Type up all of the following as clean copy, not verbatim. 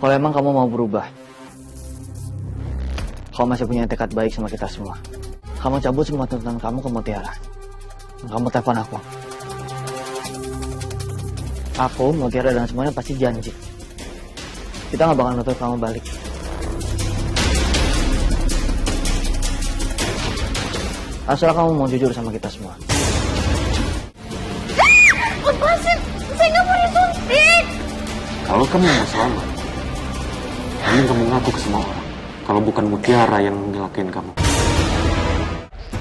Kalau emang kamu mau berubah, kamu masih punya tekad baik sama kita semua, kamu cabut semua tuntutan kamu ke Mutiara. Kamu telepon aku. Aku, Mutiara, dan semuanya pasti janji kita gak bakal nutup kamu balik. Asal kamu mau jujur sama kita semua. Lepasin! Saya nggak mau disuntik! Kalau kamu mau selamat, kamu ngaku ke semua orang kalau bukan Mutiara yang nyelakain kamu.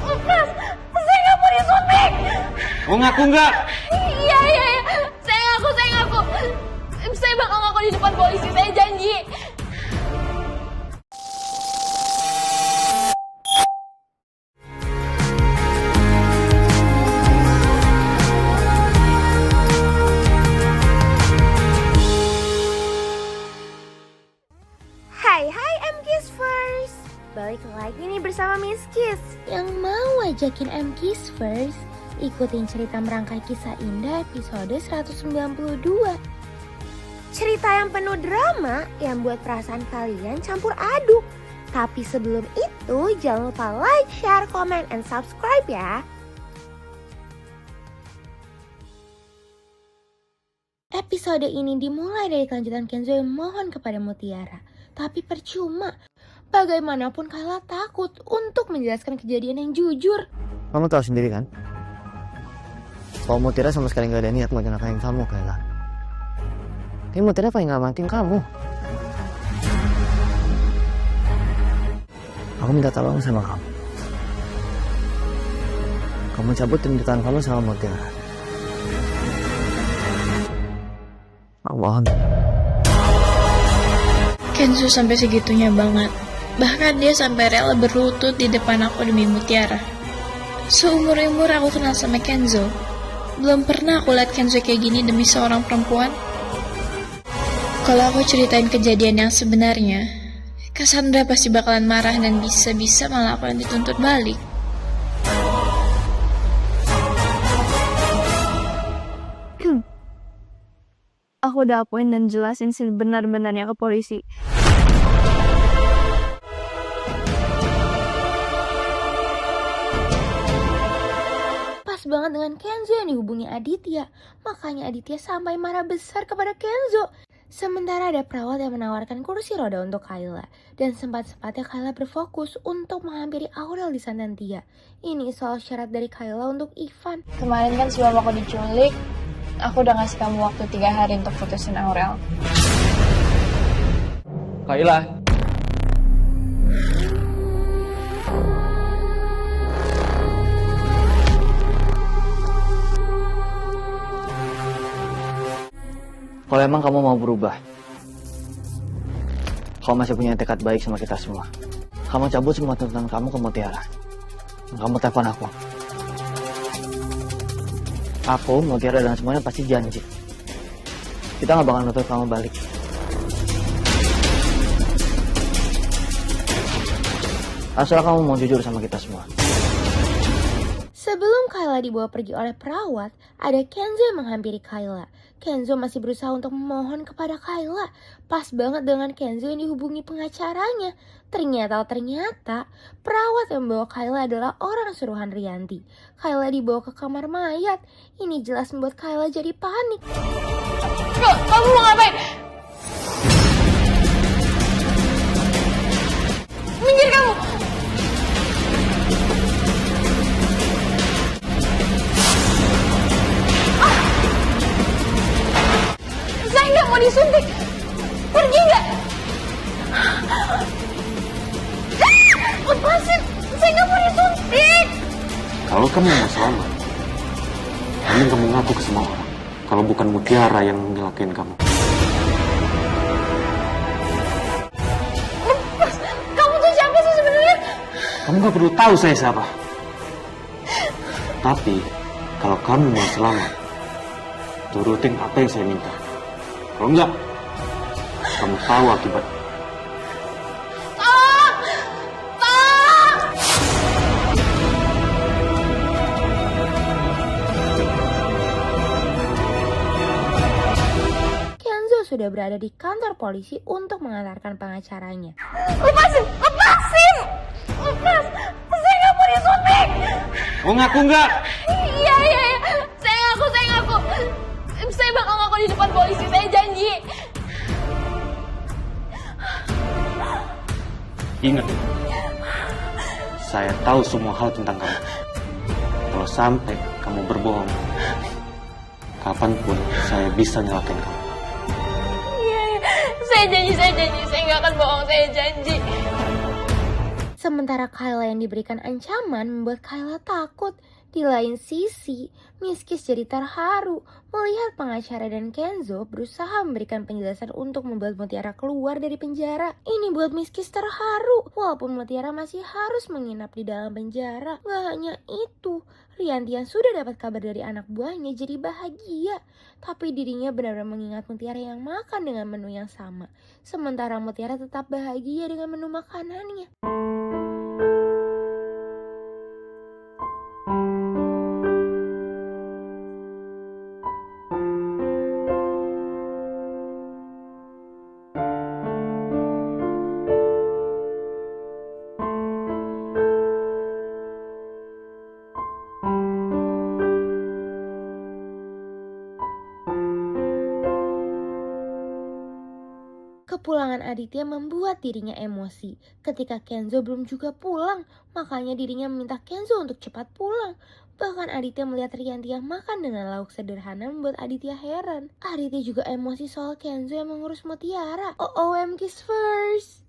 Lepas! Saya nggak mau disuntik! Mau ngaku nggak? Iya. Saya ngaku. Saya bakal ngaku di depan polisi, saya janji. Hai M-Kiss First. Balik lagi nih bersama Miss Kiss yang mau ajakin M-Kiss First ikutin cerita merangkai kisah indah episode 192. Cerita yang penuh drama yang buat perasaan kalian campur aduk. Tapi sebelum itu jangan lupa like, share, comment, and subscribe ya. Episode ini dimulai dari kelanjutan Kenzo yang mohon kepada Mutiara. Tapi percuma, bagaimanapun Kayla takut untuk menjelaskan kejadian yang jujur. Kamu tahu sendiri kan, kalau Mutiara sama sekali gak ada niat mau nyelakain kamu, Kayla. Tapi Mutiara paling ngamatin kamu. Aku minta tolong sama kamu. Kamu cabut tuntutan kamu sama Mutiara. Aku mohon. Kenzo sampai segitunya banget. Bahkan dia sampai rela berlutut di depan aku demi Mutiara. Seumur-umur aku kenal sama Kenzo, belum pernah aku lihat Kenzo kayak gini demi seorang perempuan. Kalau aku ceritain kejadian yang sebenarnya, Cassandra pasti bakalan marah dan bisa-bisa malah aku yang dituntut balik. Aku udah apuin dan jelasin sebenar-benarnya ke polisi. Pas banget dengan Kenzo yang dihubungi Aditya. Makanya Aditya sampai marah besar kepada Kenzo. Sementara ada perawat yang menawarkan kursi roda untuk Kayla. Dan sempat-sempatnya Kayla berfokus untuk menghampiri Aurel di Sanantia. Ini soal syarat dari Kayla untuk Ivan. Kemarin kan sebelum aku diculik, aku udah ngasih kamu waktu 3 hari untuk putusin Aurel. Kayla. Kalau emang kamu mau berubah, kamu masih punya tekad baik sama kita semua, kamu cabut semua tuntutan kamu ke Mutiara. Kamu telepon aku. Aku, Mutiara, dan semuanya pasti janji kita gak bakal nutup kamu balik. Asal kamu mau jujur sama kita semua. Sebelum Kayla dibawa pergi oleh perawat, ada Kenzo yang menghampiri Kayla. Kenzo masih berusaha untuk memohon kepada Kayla. Pas banget dengan Kenzo yang dihubungi pengacaranya. Ternyata perawat yang membawa Kayla adalah orang suruhan Rianti. Kayla dibawa ke kamar mayat. Ini jelas membuat Kayla jadi panik. Kamu mau ngapain? Minggir kamu! Saya nggak mau disuntik. Pergi nggak? Lepasin! Saya nggak mau disuntik! Kalau kamu mau selamat, kamu ngaku ke semua orang kalau bukan Mutiara yang nyelakain kamu. Lepas! Kamu tuh siapa sih sebenarnya? Kamu gak perlu tahu saya siapa. Tapi kalau kamu mau selamat, turutin apa yang saya minta. Kalau enggak, kamu tahu akibatnya. sudah berada di kantor polisi untuk mengantarkan pengacaranya. Lepasin! Lepas! Saya nggak mau disuntik! Mau ngaku nggak? Iya. Saya ngaku. Saya bakal ngaku di depan polisi, saya janji. Ingat, saya tahu semua hal tentang kamu. Kalau sampai kamu berbohong, kapanpun saya bisa nyalakan kamu. Iya. Saya janji. Saya nggak akan bohong, saya janji. Sementara Kayla yang diberikan ancaman membuat Kayla takut. Di lain sisi, Miss Kiss jadi terharu melihat pengacara dan Kenzo berusaha memberikan penjelasan untuk membuat Mutiara keluar dari penjara. Ini buat Miss Kiss terharu, walaupun Mutiara masih harus menginap di dalam penjara. Gak hanya itu, Rianti yang sudah dapat kabar dari anak buahnya jadi bahagia. Tapi dirinya benar-benar mengingat Mutiara yang makan dengan menu yang sama. Sementara Mutiara tetap bahagia dengan menu makanannya. Kepulangan Aditya membuat dirinya emosi. Ketika Kenzo belum juga pulang, makanya dirinya meminta Kenzo untuk cepat pulang. Bahkan Aditya melihat Rianti yang makan dengan lauk sederhana membuat Aditya heran. Aditya juga emosi soal Kenzo yang mengurus Mutiara. OOM Kiss First.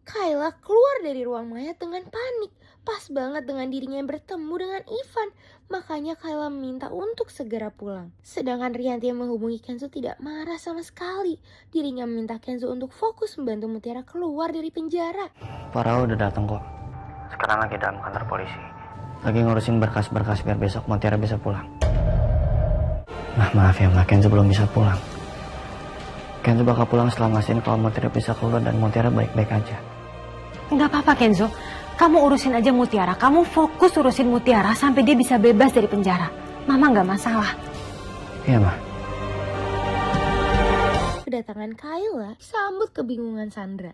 Kayla keluar dari ruang mayat dengan panik. Pas banget dengan dirinya yang bertemu dengan Ivan. Makanya Kayla meminta untuk segera pulang. Sedangkan Rianti yang menghubungi Kenzo tidak marah sama sekali. Dirinya meminta Kenzo untuk fokus membantu Mutiara keluar dari penjara. Farah udah datang kok. Sekarang lagi dalam kantor polisi. Lagi ngurusin berkas-berkas biar besok Mutiara bisa pulang. Maaf ya Mbak, Kenzo belum bisa pulang. Kenzo bakal pulang setelah mastiin kalau Mutiara bisa keluar dan Mutiara baik-baik aja. Nggak apa-apa Kenzo, kamu urusin aja Mutiara. Kamu fokus urusin Mutiara sampai dia bisa bebas dari penjara. Mama nggak masalah. Iya Ma. Kedatangan Kayla sambut kebingungan Sandra.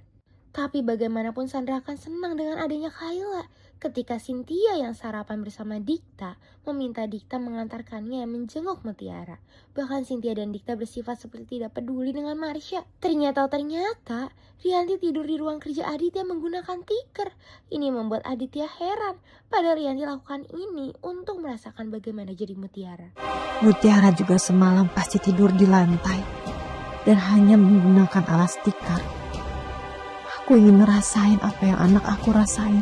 Tapi bagaimanapun Sandra akan senang dengan adanya Kayla. Ketika Cynthia yang sarapan bersama Dikta meminta Dikta mengantarkannya menjenguk Mutiara. Bahkan Cynthia dan Dikta bersifat seperti tidak peduli dengan Marsha. Ternyata Rianti tidur di ruang kerja Aditya menggunakan tikar. Ini membuat Aditya heran. Padahal Rianti lakukan ini untuk merasakan bagaimana jadi Mutiara. Mutiara juga semalam pasti tidur di lantai dan hanya menggunakan alas tikar. Aku ingin ngerasain apa yang anak aku rasain.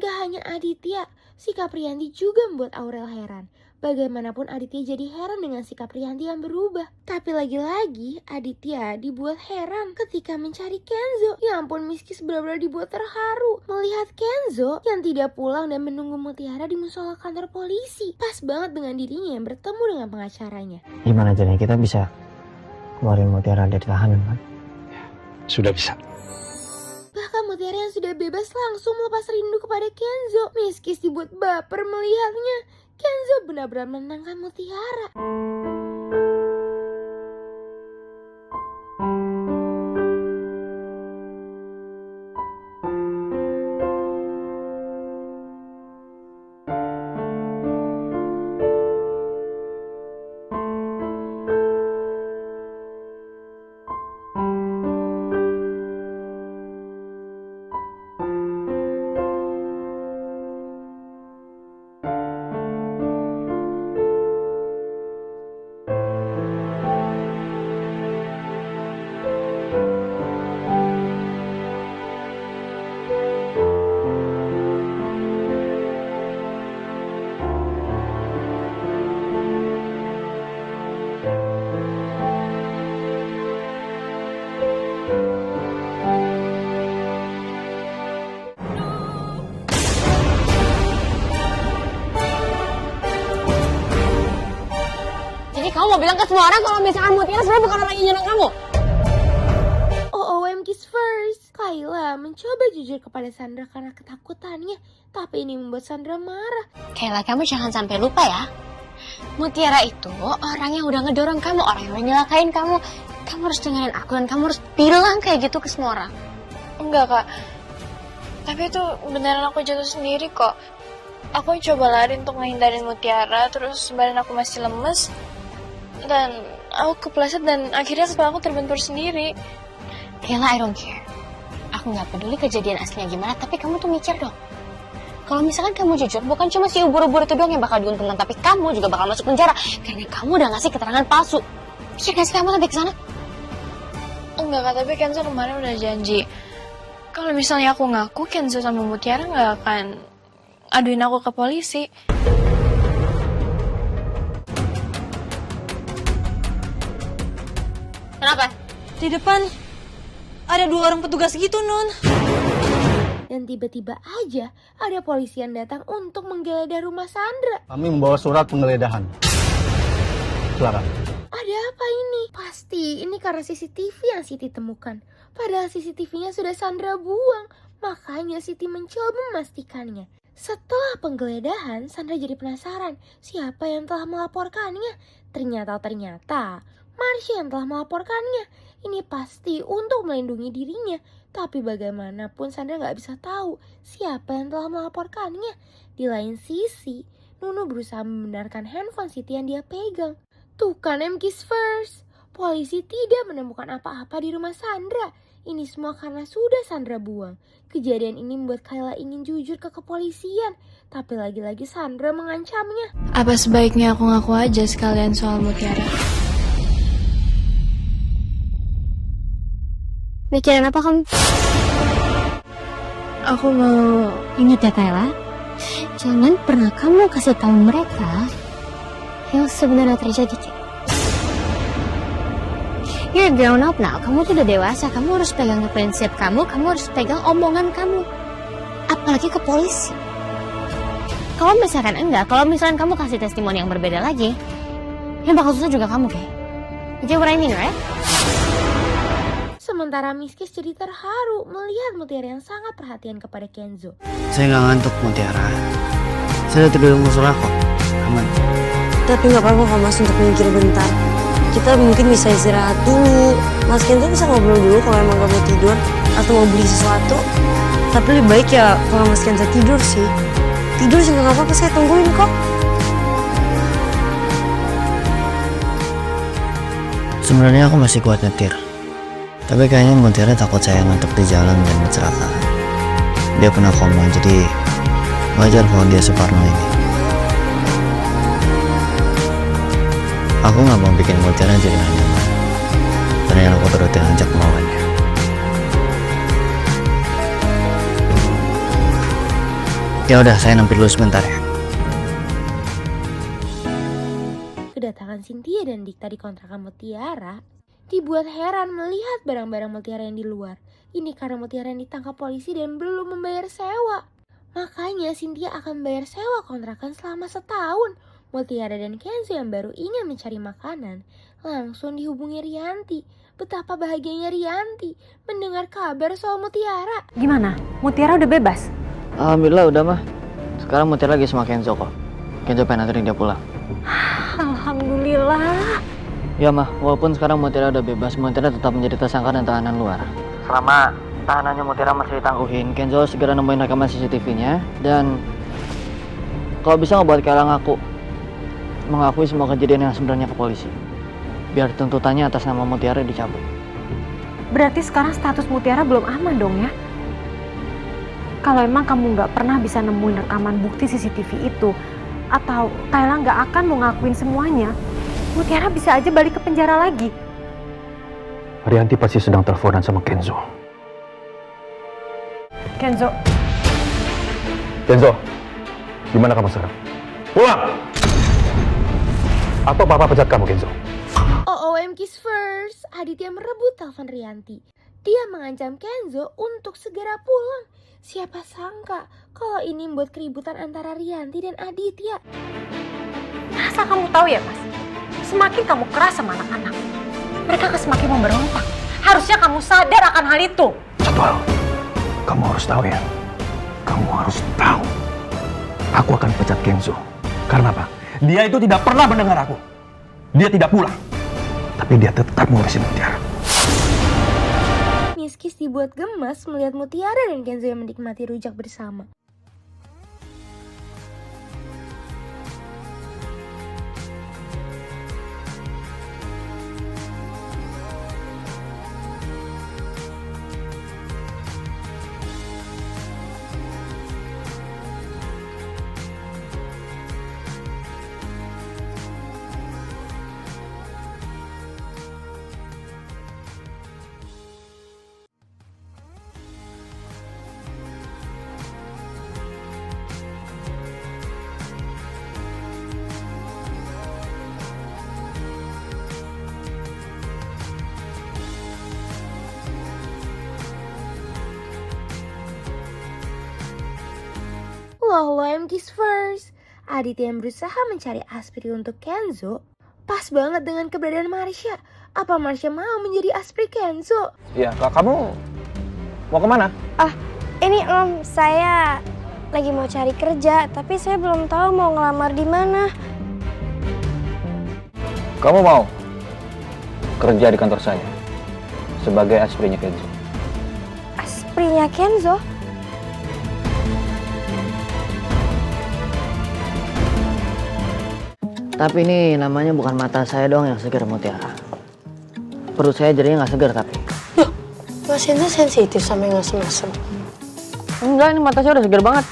Gak hanya Aditya, sikap Rianti juga membuat Aurel heran. Bagaimanapun Aditya jadi heran dengan sikap Rianti yang berubah. Tapi lagi-lagi Aditya dibuat heran ketika mencari Kenzo. Ya ampun, Miss Kiss benar-benar dibuat terharu melihat Kenzo yang tidak pulang dan menunggu Mutiara di musola kantor polisi. Pas banget dengan dirinya yang bertemu dengan pengacaranya. Gimana jadinya kita bisa keluarin Mutiara dari tahanan kan? Sudah bisa. Bahkan Mutiara yang sudah bebas langsung melepas rindu kepada Kenzo. Miss Kiss dibuat baper melihatnya. Kenzo benar-benar menenangkan Mutiara. Kamu mau bilang ke semua orang kalau misalkan Mutiara sebenarnya bukan orang yang nyerang kamu? OOM Kiss First. Kayla mencoba jujur kepada Sandra karena ketakutannya. Tapi ini membuat Sandra marah. Kayla, kamu jangan sampai lupa ya. Mutiara itu orang yang udah ngedorong kamu, orang yang udah nyelakain kamu. Kamu harus dengerin aku dan kamu harus bilang kayak gitu ke semua orang. Enggak, Kak. Tapi itu beneran aku jatuh sendiri kok. Aku coba lari untuk menghindarin Mutiara, terus badan aku masih lemes. Dan aku kepleset dan akhirnya kepala aku terbentur sendiri. Kayla, I don't care. Aku gak peduli kejadian aslinya gimana, tapi kamu tuh mikir dong. Kalau misalkan kamu jujur, bukan cuma si ubur-ubur itu doang yang bakal diuntungkan, tapi kamu juga bakal masuk penjara. Karena kamu udah ngasih keterangan palsu. Pikir gak sih kamu sampai kesana? Enggak, Kak, tapi Kenzo kemarin udah janji. Kalau misalnya aku ngaku, Kenzo sama Mutiara gak akan aduin aku ke polisi. Kenapa? Di depan ada 2 orang petugas gitu, Non. Dan tiba-tiba aja ada polisi yang datang untuk menggeledah rumah Sandra. Kami membawa surat penggeledahan. Silakan. Ada apa ini? Pasti ini karena CCTV yang Siti temukan. Padahal CCTV-nya sudah Sandra buang. Makanya Siti mencoba memastikannya. Setelah penggeledahan, Sandra jadi penasaran siapa yang telah melaporkannya. Ternyata Marsha yang telah melaporkannya. Ini pasti untuk melindungi dirinya. Tapi bagaimanapun Sandra gak bisa tahu siapa yang telah melaporkannya. Di lain sisi, Nunu berusaha membenarkan handphone Siti yang dia pegang. Tuh kan MKiss First, polisi tidak menemukan apa-apa di rumah Sandra. Ini semua karena sudah Sandra buang. Kejadian ini membuat Kayla ingin jujur ke kepolisian. Tapi lagi-lagi Sandra mengancamnya. Apa sebaiknya aku ngaku aja sekalian soal Mutiara? Mikirin apa kamu? Aku mau... Ingat ya Kayla, jangan pernah kamu kasih tahu mereka yang sebenarnya terjadi. You're grown up now, kamu tuh udah dewasa, kamu harus pegang prinsip kamu harus pegang omongan kamu. Apalagi ke polisi. Kalau misalkan kalau misalkan kamu kasih testimoni yang berbeda lagi, yang bakal susah juga kamu, kayak. You get what I mean, right? Sementara MKiss jadi terharu melihat Mutiara yang sangat perhatian kepada Kenzo. Saya nggak ngantuk, Mutiara. Saya udah tidur musola kok. Aman. Tapi nggak apa-apa kok Mas untuk mikir bentar. Kita mungkin bisa istirahat dulu. Mas Kenzo bisa ngobrol dulu kalau emang gak mau tidur atau mau beli sesuatu. Tapi lebih baik ya kalau Mas Kenzo tidur sih. Tidur juga nggak apa-apa, saya tungguin kok. Sebenarnya aku masih kuat nyetir. Tapi kayaknya Mutiara takut saya ngantuk di jalan dan kecelakaan. Dia pernah koma, jadi wajar kalau dia separno ini. Aku gak mau bikin Mutiara jadi gak nyaman. Ternyata aku turutin aja kemauannya. Ya udah, saya nampil dulu sebentar ya. Kedatangan Cynthia dan Dikta di kontrakan Mutiara dibuat heran melihat barang-barang Mutiara yang di luar. Ini karena Mutiara yang ditangkap polisi dan belum membayar sewa. Makanya Cynthia akan membayar sewa kontrakan selama setahun. Mutiara dan Kenzo yang baru ingin mencari makanan langsung dihubungi Rianti. Betapa bahagianya Rianti mendengar kabar soal Mutiara. Gimana? Mutiara udah bebas? Alhamdulillah udah mah. Sekarang Mutiara lagi sama Kenzo kok. Kenzo pengen anterin dia pulang. Alhamdulillah. Ya mah, walaupun sekarang Mutiara udah bebas, Mutiara tetap menjadi tersangka dan tahanan luar. Selama tahanannya Mutiara masih ditangguhin, Kenzo segera nemuin rekaman CCTV-nya dan kalau bisa ngebuat Kayla mengakui semua kejadian yang sebenarnya ke polisi. Biar tuntutannya atas nama Mutiara dicabut. Berarti sekarang status Mutiara belum aman dong ya? Kalau emang kamu nggak pernah bisa nemuin rekaman bukti CCTV itu, atau Kayla nggak akan mau ngakuin semuanya, Mutiara bisa aja balik ke penjara lagi. Rianti pasti sedang teleponan sama Kenzo. Kenzo, Gimana kamu sekarang? Pulang! Atau papa pecat kamu, Kenzo? MKiss First, Aditya merebut telepon Rianti. Dia mengancam Kenzo untuk segera pulang. Siapa sangka kalau ini membuat keributan antara Rianti dan Aditya. asal kamu tahu ya Mas, semakin kamu keras sama anak-anak, mereka akan semakin memberontak. Harusnya kamu sadar akan hal itu. Satu hal, kamu harus tahu ya. Kamu harus tahu. Aku akan pecat Kenzo. Karena apa? Dia itu tidak pernah mendengar aku. Dia tidak pulang. Tapi dia tetap ngurusin Mutiara. Miskis dibuat gemas melihat Mutiara dan Kenzo yang menikmati rujak bersama. Loh, MKiss First. Aditya yang berusaha mencari Aspri untuk Kenzo pas banget dengan keberadaan Marsha. Apa Marsha mau menjadi Aspri Kenzo? Ya, kamu mau kemana? Ini saya lagi mau cari kerja, tapi saya belum tahu mau ngelamar di mana. Kamu mau kerja di kantor saya sebagai Asprinya Kenzo. Asprinya Kenzo? Tapi ini namanya bukan mata saya doang yang segar Mutiara. Perut saya jadinya nggak segar tapi. Loh, Mas Hendra sensitif sampai ngasem-ngasem. Enggak, ini mata saya udah segar banget.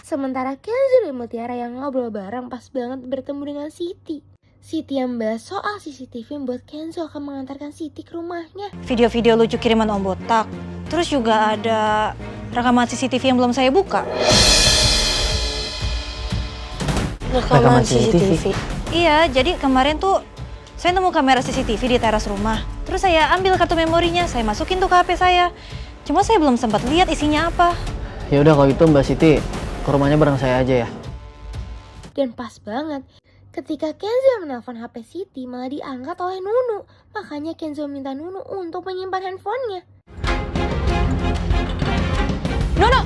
Sementara Kenzo dan Mutiara yang ngobrol bareng pas banget bertemu dengan Siti. Siti yang bahas soal CCTV yang buat Kenzo akan mengantarkan Siti ke rumahnya. Video-video lucu kiriman Om Botak. Terus juga ada rekaman CCTV yang belum saya buka. Rekaman CCTV? Iya, jadi kemarin tuh saya nemu kamera CCTV di teras rumah. Terus saya ambil kartu memorinya, saya masukin tuh ke HP saya. Cuma saya belum sempat lihat isinya apa. Ya udah kalau gitu Mbak Siti, ke rumahnya bareng saya aja ya. Dan pas banget, ketika Kenzo menelpon HP Siti malah diangkat oleh Nunu. Makanya Kenzo minta Nunu untuk menyimpan handphonenya. Nunu!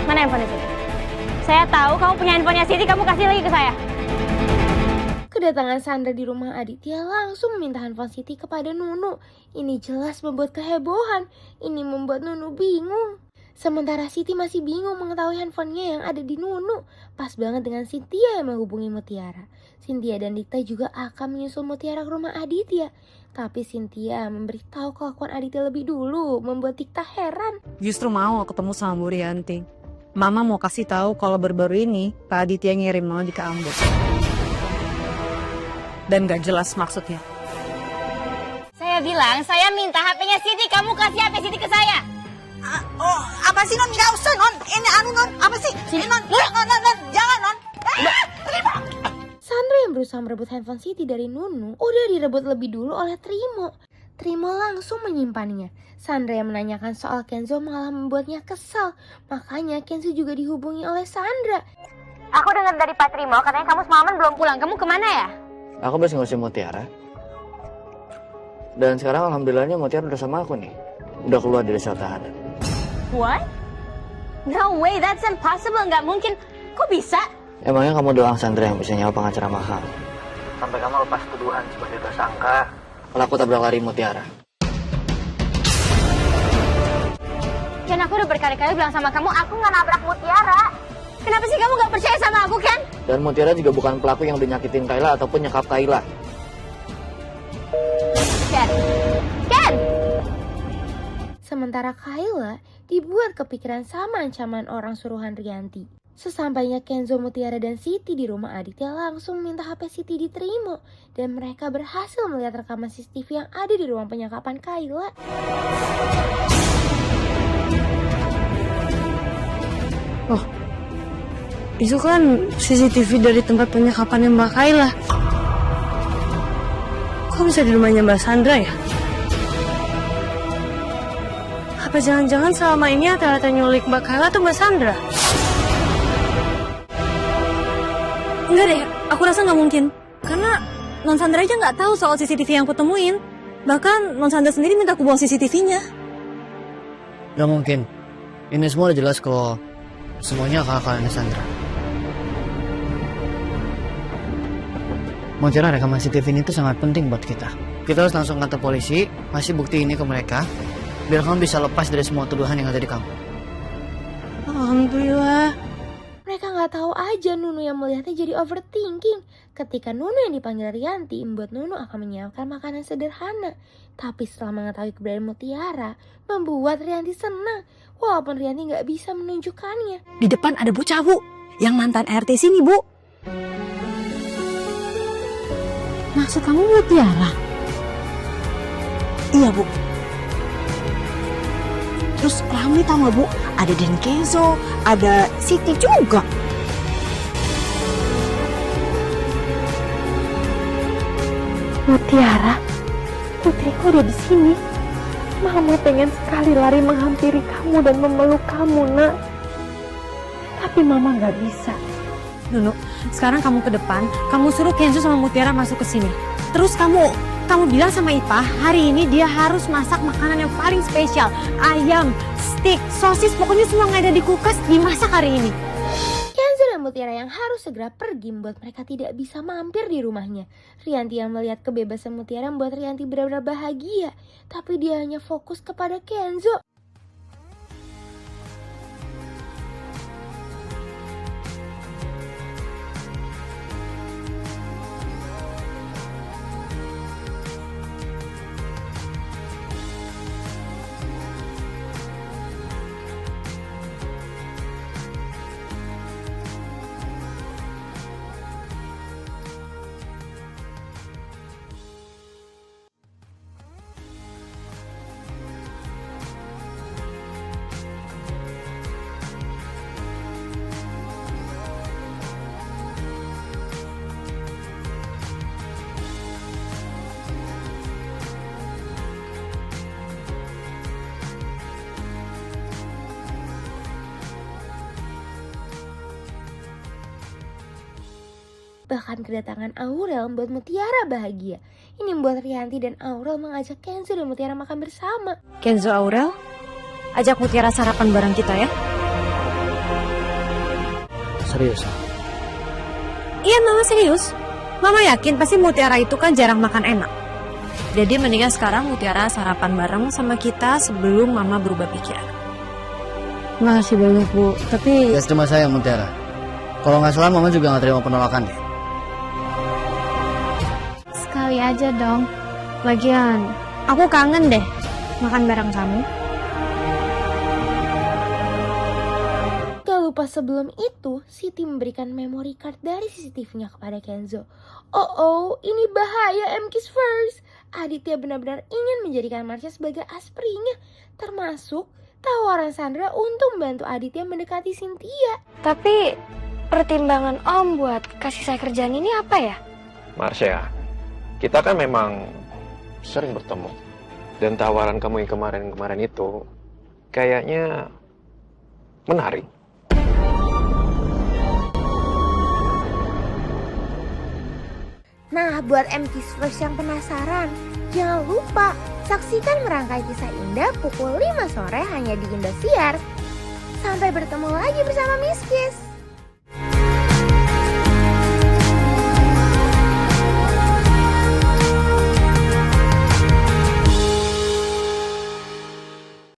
Mana handphonenya Siti? Saya tahu kamu punya handphonenya Siti, kamu kasih lagi ke saya. Kedatangan Sandra di rumah Aditya langsung meminta handphone Siti kepada Nunu. Ini jelas membuat kehebohan. Ini membuat Nunu bingung. Sementara Siti masih bingung mengetahui handphonenya yang ada di Nunu. Pas banget dengan Cynthia yang menghubungi Mutiara. Cynthia dan Dikta juga akan menyusul Mutiara ke rumah Aditya. Tapi Cynthia memberitahu kelakuan Aditya lebih dulu, membuat Dikta heran. Justru mau ketemu sama Bu Rianti. Mama mau kasih tahu kalau baru-baru ini Pak Aditya ngirim Modi ke Ambon. Dan gak jelas maksudnya. Saya bilang, saya minta HP-nya Siti, kamu kasih HP Siti ke saya. Apa sih Non? Gak usah Non. Ini Non. Apa sih? Ini Non. Non. Jangan Non. Sandra yang berusaha merebut handphone Siti dari Nunu udah direbut lebih dulu oleh Trimo. Trimo langsung menyimpannya. Sandra yang menanyakan soal Kenzo malah membuatnya kesal. Makanya Kenzo juga dihubungi oleh Sandra. Aku dengar dari Pak Trimo, katanya kamu semalaman belum pulang. Kamu kemana ya? Aku masih ngurusin Mutiara. Dan sekarang alhamdulillahnya Mutiara udah sama aku nih. Udah keluar dari sel tahanan. What? No way, that's impossible. Nggak mungkin. Kok bisa? Emangnya kamu doang Sandra yang bisa nyawa pengacara mahal? Sampai kamu lepas tuduhan sebagai tersangka pelaku tabrak lari Mutiara. Ken, aku udah berkali-kali bilang sama kamu, aku nggak nabrak Mutiara. Kenapa sih kamu nggak percaya sama aku, Ken? Dan Mutiara juga bukan pelaku yang udah nyakitin Kayla ataupun nyekap Kayla. Ken! Sementara Kayla dibuat kepikiran sama ancaman orang suruhan Rianti. Sesampainya Kenzo, Mutiara, dan Siti di rumah Aditya langsung minta HP Siti diterima. Dan mereka berhasil melihat rekaman CCTV yang ada di ruang penyekapan Kayla. Oh, itu kan CCTV dari tempat penyekapannya Mbak Kayla. Kok bisa di rumahnya Mbak Sandra ya? Apa jangan-jangan selama ini ternyata nyulik Mbak Kayla tuh Mbak Sandra? Enggak deh, aku rasa nggak mungkin. Karena Non Sandra aja nggak tahu soal CCTV yang aku temuin. Bahkan Non Sandra sendiri minta aku bawa CCTV-nya. Gak mungkin. Ini semua udah jelas kalau semuanya akal-akalannya Sandra. Mutiara, rekaman CCTV ini tuh sangat penting buat kita. Kita harus langsung kantor polisi, kasih bukti ini ke mereka, biar kamu bisa lepas dari semua tuduhan yang ada di kamu. Alhamdulillah. Mereka nggak tahu aja Nunu yang melihatnya jadi overthinking. Ketika Nunu yang dipanggil Rianti, membuat Nunu akan menyiapkan makanan sederhana. Tapi setelah mengetahui keberadaan Mutiara, membuat Rianti senang. Walaupun Rianti nggak bisa menunjukkannya. Di depan ada Bu Cawu, yang mantan RT sini, Bu. Maksud kamu Mutiara? Iya, Bu. Terus rame tau gak, Bu? Ada Den Kenzo, ada Siti juga. Mutiara, putriku ada di sini. Mama pengen sekali lari menghampiri kamu dan memeluk kamu, nak. Tapi Mama nggak bisa. Nunu, sekarang kamu ke depan, kamu suruh Kenzo sama Mutiara masuk ke sini. Terus kamu bilang sama Ipa, hari ini dia harus masak makanan yang paling spesial. Ayam, steak, sosis, pokoknya semua yang ada di kulkas dimasak hari ini. Kenzo dan Mutiara yang harus segera pergi membuat mereka tidak bisa mampir di rumahnya. Rianti yang melihat kebebasan Mutiara membuat Rianti benar-benar bahagia. Tapi dia hanya fokus kepada Kenzo. Bahkan kedatangan Aurel membuat Mutiara bahagia. Ini membuat Rianti dan Aurel mengajak Kenzo dan Mutiara makan bersama. Kenzo, Aurel, ajak Mutiara sarapan bareng kita ya. Serius? Iya, Mama serius. Mama yakin pasti Mutiara itu kan jarang makan enak. Jadi mendingan sekarang Mutiara sarapan bareng sama kita sebelum Mama berubah pikiran. Makasih banyak, Bu. Tapi... Ya terima saya, Mutiara. Kalau nggak salah, Mama juga nggak terima penolakan deh. Sekali aja dong. Lagian, aku kangen deh makan bareng kamu. Gak lupa sebelum itu, Siti memberikan memory card dari CCTV-nya kepada Kenzo. Oh, ini bahaya MKiss First. Aditya benar-benar ingin menjadikan Marsha sebagai asprinya. Termasuk tawaran Sandra untuk membantu Aditya mendekati Cynthia. Tapi pertimbangan Om buat kasih saya kerjaan ini apa ya? Marsha, kita kan memang sering bertemu. Dan tawaran kamu yang kemarin-kemarin itu kayaknya menarik. Nah, buat MKiss First yang penasaran, jangan lupa saksikan Merangkai Kisah Indah pukul 5 sore hanya di Indosiar. Sampai bertemu lagi bersama Miss Kiss.